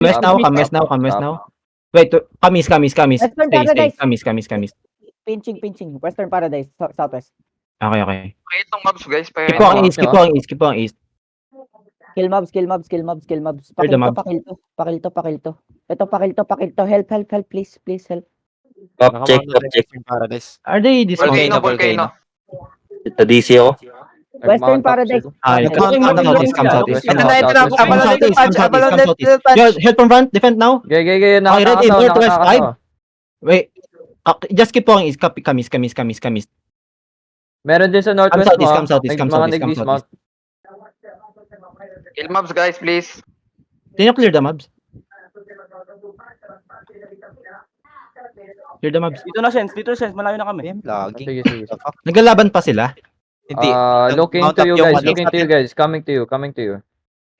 Kamis now. Wait, Kamis. Western Stay. Paradise. Kamis. Pinching. Western Paradise, southwest. Okay. Okay, itong mobs, guys. Keep on east. Kill mobs. Clear the mobs. Pakilto. Ito, pakilto. Help, please, help. Object. Paradise. Are they dismounted? Volcano. Ito DC ako. Western Paradise. Come southeast. Come southeast. Yo, help from front, defend now. Okay, Okay, ready, northwest, 5. Wait. Just keep going, is Kamis. Meron din sa northwest mo. Come southeast. Kill mobs, guys, please. Can you clear the mobs? Dito na, Shens. Malayo na kami. Lagi. Sige. Naglalaban pa sila? Hindi. Looking to you guys. Coming to you.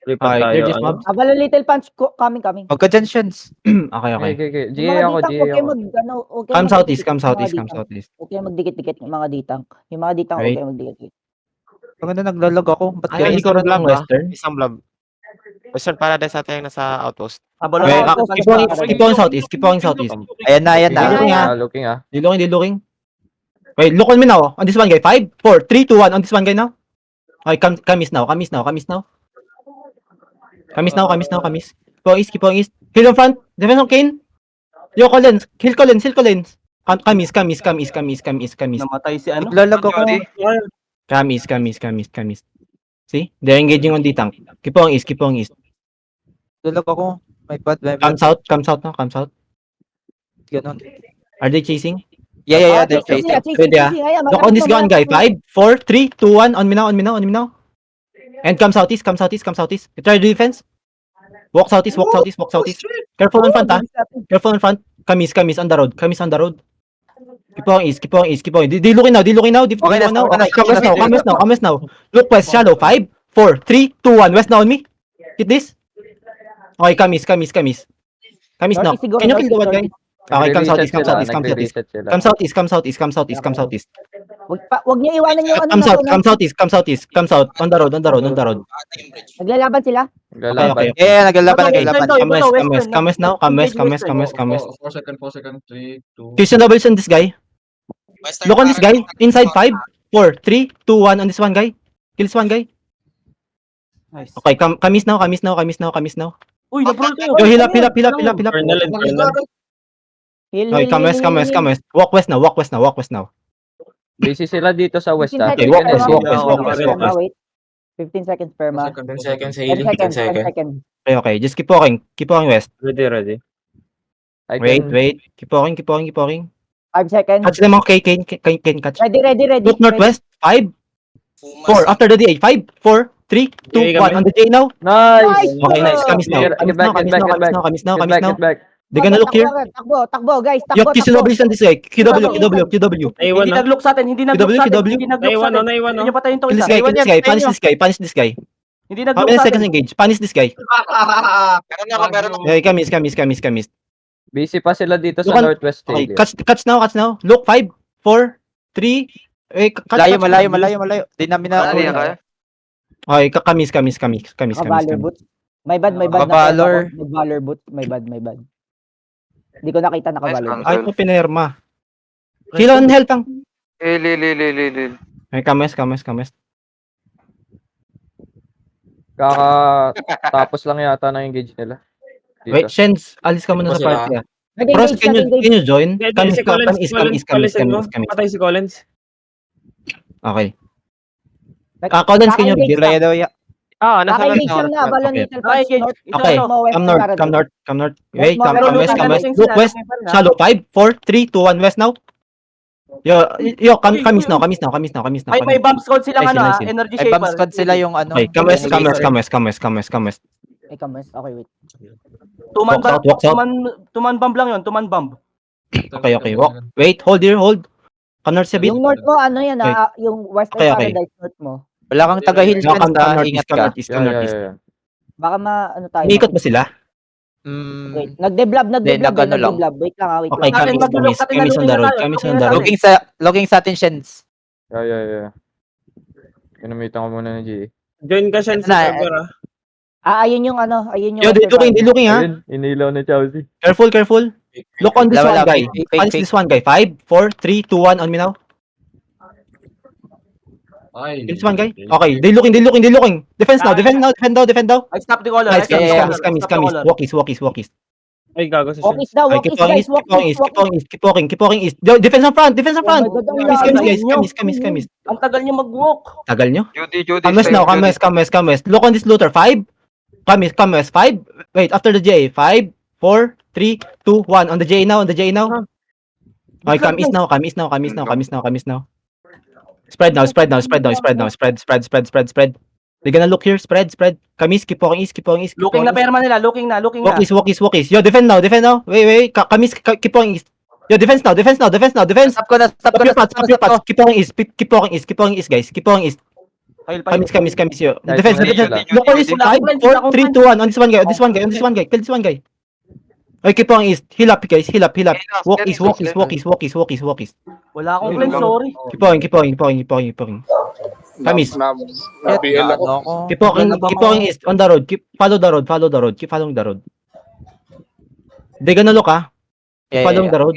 Okay, clear this mobs. Abala little punch, coming. Huwag ka dyan, Shens. Okay. GA ako. Come southeast. Okay, magdikit-dikit yung mga ditang. Yung mga ditang, Wait. okay, magdikit-dikit. Paganda naglalag ako. Ba't Ay, hindi ko rin lang western. Isang blob. Western Paradise natin yung nasa outpost. Okay, keep on southeast. Ayan na. Looking. Di looking. Wait, look on me now. On this one guy. 5, 4, 3, 2, 1. On this one guy now. Okay, Kamis now. Kamis. Keep on east. Hill in front. Defense on Kane. Yo, Collins. Hill Collins. Kamis. Namatay si ano? Naglalag ako. Kamis. See? They're engaging on the tank. Keep on east. Naglalag ako. My bad. Come south now. Ganon. Are they chasing? Yeah. They're chasing. Look on this gun guy. 5, 4, 3, 2, 1. On me now. And come southeast. You try to defense. Walk southeast. Careful in front, ha. Kamis on the road. Keep on east. They looking now. Kamis now. Look west, shallow. 5, 4, 3, 2, 1. West now on me. Hit this. Okay, Kamis now. Can you kill the one guy? Okay, come southeast. Wag niyo iwanan yung ano. Come south. On the road. Naglalaban sila? Okay. Yeah, naglalaban. Kamis now. 4 seconds, 3, 2. Christian doubles on this guy. Look on this guy. Inside 5, 4, 3, 2, 1 on this one guy. Kill this one guy. Nice. Okay, Kamis now. Uy, na-brawl kayo. Yo, heal up. Okay, come west. Walk west now. Busy sila dito sa west. 15 Okay, seconds, walk Perma. west. Wait. 15 seconds, Perma. 10 seconds, 10 seconds. Okay, just keep walking west. Ready. Wait. Keep walking. 5 seconds. Catch them, okay, Kane catch. Ready. Look northwest. 5, 4, after the DA. 5, 4, 3, 2, 1. On the J now. Nice! Okay, nice. Kamis now. Get back. They're gonna look here. Takbo, guys. Yo, Takbo. QW on this guy. QW. Hindi nag-look sa atin. Hindi nag-look sa atin. Naiwan, Hindi niyo patayin tong Kill isa. this guy. Punish this guy. Hindi How nag-look many sa seconds atin. engage? Punish this guy. Meron ako. Okay, Kamis. Busy pa sila dito sa Look on- northwest Okay, stadium. catch now. Look, 5, 4, 3. Malayo. Di namin na. Dali na kayo. Okay, Kamis. Valor boot. My bad. Valor. Valor boot. My bad. Hindi ko nakita naka-valor boot. Ay, ito pinerma. Heal on health ang. Lil. Okay, Kamis. Tapos lang yata ng engage nila. Dito. Wait, Shens, alis ka muna sa party. Nag-engage Bros, na, engage. can you join? Si Collins. Kamis. Patay si Collins. Okay. Collins, can you reveal? Playa daw ya. Naka-engage na, balon Okay. little punch. Okay, come north. Wait, come west. Look west. Shallow, 5, 4, 3, 2, 1, west now. Yo, Kamis now. Ay, may bomb squad silang Nice, ano, nice. energy Ay, shaper. bomb squad sila yung ano. Okay, come west. Ay, kamas. Okay, wait. Walk south. Tuman bomb lang yun, tuman bomb. Okay, walk. Wait, hold. Come north sa bit. Yung north mo, ano yan yung Western Okay. Paradise north mo. Wala kang taga-heal No, dyan. come north, Ingat come ka. north, come north. Baka ano tayo. Umiikot ba sila? Wait, nagde-blab. nag-ano lang. Wait lang, wait Okay, lang. Kamis on the road. Looking sa atin, Shens. Yeah. Inumitan ko muna ni G. Join ka siya Na- sa server. Ayun yung ano, ayun yung... Yo, they looking ha. Ayun, inilaw na Chelsea. Careful. Look on this Wala, one guy. fake, Punish fake. this one guy. 5, 4, 3, 2, 1 on me now. Ay. This one guy. Okay, they looking. Defense now. Defend now. I stop the caller. Nice, yeah, kamis. Walkies. Ay, gago sa Walkies daw, Okay, walkies keep walking guys, east, keep walkies. walking east. Yo, defense up front. Oh my God, ang Kamis, lalim. kamis. Ang tagal niyo mag-walk. Tagal nyo. Judy, Judy. Kames stay, now, Judy. kames. Look on this looter. 5. Kames. 5. Wait, after the J. 5, 4, 3, 2, 1. On the J now. Okay, come east now. Spread now. Spread. They're gonna look here. Spread. Kamis, keep walking east. Looking na perma nila, looking na. Walkies. Yo, defend now. Wait. Kamis, keep walking east. Yo, defense now. Stop ko na. Stop your paths. Keep walking east, guys. Keep walking east. Kamis, yo. Defense. Look on east. 5, 4, 3, 2, 1. On this one guy. Kill this one guy. Okay, keep walking east. Heal up, guys. Walk east. Wala akong plan, sorry. Keep walking. Kamis. Ako. Keep walking east. On the road. Follow the road. Keep following the road. They gonna look, ah. Yeah, Following the road.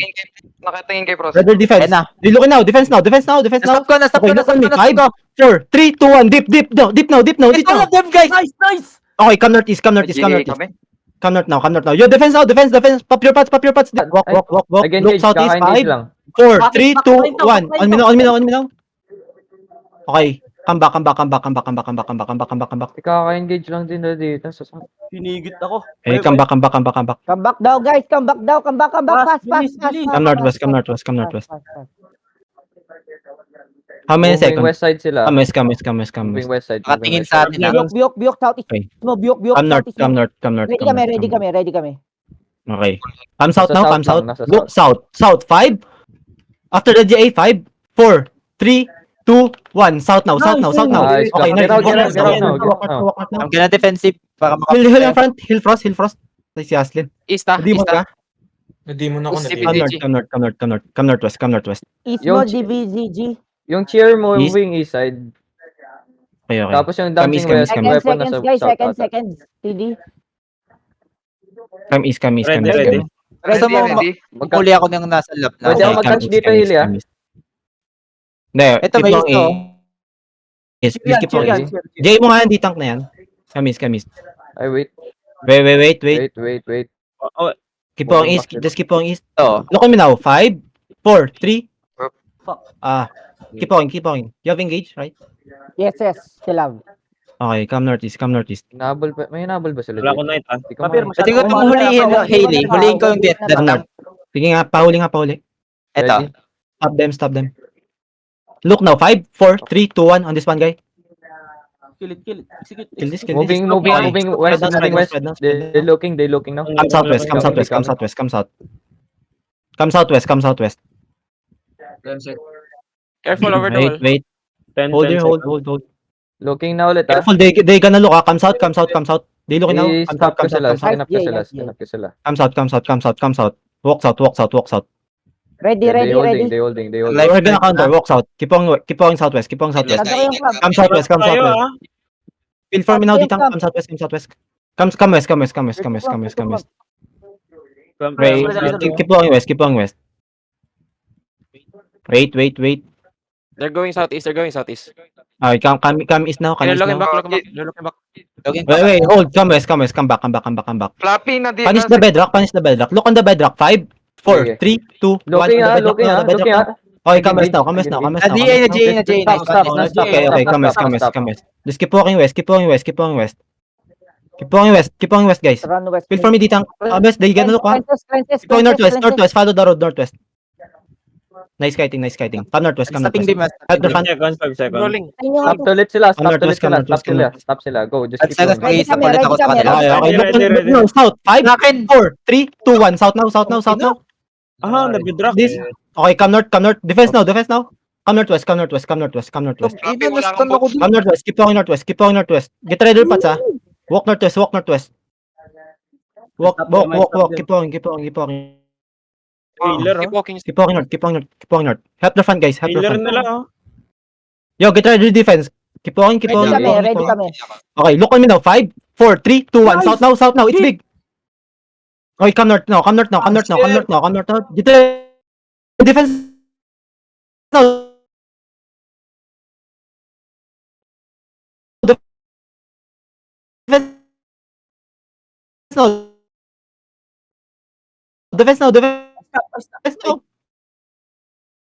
Nakatingin kay Pros. Brother, defense. Ayun na. They looking now. Defense now. Stop ko na. Okay, look on me. 5, 4, 3, 2, 1. Dip now. It's all of them, guys. Nice. Okay, come north east. Come north now. Yo, defense now. Pop your paths. Walk. Again, Look Gage, southeast. kaka-engage 5, lang. 4, 3, 2, Bakit 1. na? On me now. Okay. Come back. Kaka-engage lang din na dito. Pinigit ako. Okay, come back. Come back daw, guys. Come back. Fast. Bilis. Come northwest. How many Moving seconds? west side sila. Kamis. Moving west side. Nakatingin sa atin, ah. Biyok, southeast. Okay. Biyok, Come north. Ready kami. Okay. Come south Nasa now. south Come south. lang, nasa Look south. 5. After the GA, 5, 4, 3, 2, 1. South now. Nice. Okay, Get out nice. now. Walk out now. I'm gonna defensive para Hill in front. Hill frost. Nice, Yaslin. Ista. Hindi mo ka? Nadimon ako. Come northwest. East Yung mo, DBZG. Yung cheer moving east side. Okay. Tapos yung dancing west weapon nasa Guys, south. seconds. TD. Come east. Ready. Gusto mo, Ready? huli ako ng nasa lap na. Pwede ako mag-touch dito, Hilly, ah. Hindi, Ito, may isto. Yes, please keep on. Jay mo nga, hindi tank na yan. Kamis. Ay, wait. Wait. Keep on east. Just keep on east. Ito. Look at me now. 5, 4, 3. Fuck. Keep on. You have engaged, right? Yes, still have. Okay, come northeast. May hinabol ba sila? Wala ko night, ah. Di ko Papir, ma- Pwede ko itong hulihin, Hailey. Hulihin ko yung death Come north. Sige nga, pahuli. Ito. Ready? Stop them. Look now. 5, 4, 3, 2, 1 on this one guy. Kill it. Execute. Kill this. Moving west. Spread now. They looking now. Come southwest. Come southwest. Careful over the wall. Wait. Hold. Looking na ulit, ah. Careful, they gonna look. Come south. They looking now. I-stop ko sila. south. Sinap ko sila. Come south. Walk south. Ready. They holding. We're gonna counter. Walk south. Keep on southwest. Ganda ko yung flag. Come southwest. Tayo, ah. Feel for me now, Ditang. Come southwest. Come west. Wait. Keep going west. Wait. They're going southeast. Okay, come east now. They're looking back. Wait. Hold. Come west. Come back. Flappy na din. Punish the bedrock. Look on the bedrock. 5, 4, 3, 2, 1. Looking, Okay, come west now. Na-GA. Okay, come west. Just keep walking west, guys. Run west. Feel for me, Ditang. West, they gonna look, ha? Keep going northwest. Follow the road, northwest. Nice kiting. Come northwest. Stopping them. Help the front. 5 seconds. Rolling. Stop ulit sila. Come Stop sila. Go. Just keep Seconds, going. mag-iisa ulit ako sa kanila. Okay. No, south. 5, 4, 3, 2, 1. South now. Aha, nag-drop. This. Okay, come north. Defense now. Come northwest. Flappy, wala kang box. Come northwest. Keep going northwest. Get ready, Pats, ha? Walk northwest. Walk. Keep going. Healer, Keep oh. walking. Keep walking north. Help the front, guys. Healer na lang, oh. Yo, get ready defense. Keep walking. Ready kami. Okay, look on me now. 5, 4, 3, 2, 1. Nice. South now. It's big. Okay, come north now. Come north now. Dito. Defense now. Defense now. Defense now. Stop. Defense now.